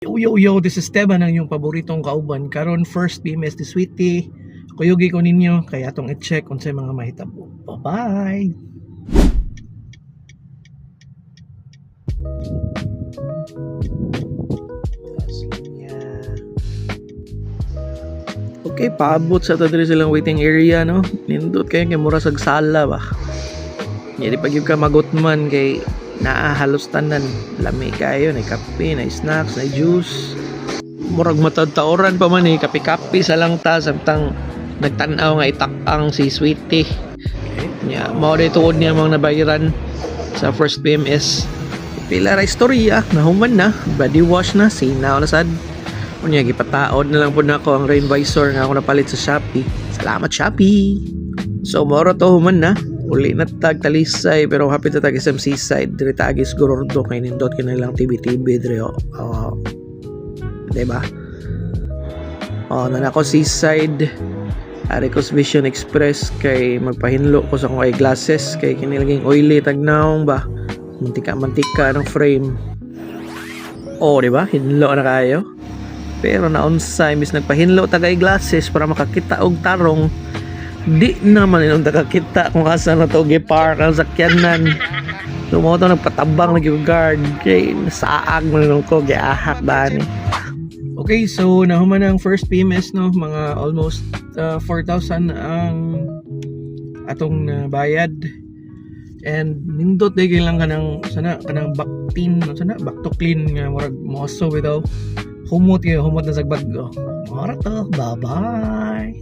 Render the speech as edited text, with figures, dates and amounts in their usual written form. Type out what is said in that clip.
Yo yo yo, this is Esteban ang yung paboritong kauban. Karon first PMS ni Sweetie. Kuyugi ko ninyo kaya atong i-check kung sa mga mahitabo. Bye-bye. Okay, paabot sa tadri silang waiting area, no? Nindot kayo kay mura sag sala ba. Jadi pag yung ka magutman kay halos tanan lami kayo, na kape, na snacks, na juice. Murag matadtaoran pa man kape-kape sa lang ta samtang nagtanaw nga itakang si Sweetie. Nya mao day tuod niya mga nabayaran sa first PMS. Pila ra istorya, nahuman na, body wash na, sinaw na sad. Unya gipataod na lang pud nako ang rain visor nga ako napalit sa Shopee. Salamat Shopee. So moro to human na. Uli na tag Talisay pero hapit na tag SM Seaside dire tagis Gorordo kay nindot kanilang TV dire diba? Na nako Seaside Aricos Vision Express kay magpahinlo ko sa kong eyeglasses kay kinilaging oily tagnaong ba mantika ng frame. Diba? Hinlo na kayo. Pero naonsay mis nagpahinlo tag eyeglasses para makakita og tarong. Di naman ilang nakakita kung asa na to gipark ang sakyanan. Lumoto nagpatabang lagi yung guard kay nasaag mo nung ko giahak ba ni. Okay, so nahuman ang first PMS no, mga almost 4,000 ang atong bayad. And nindot day lang kanang kanang back to clean nga murag moso without humot na sa baggo. Mara to, bye-bye.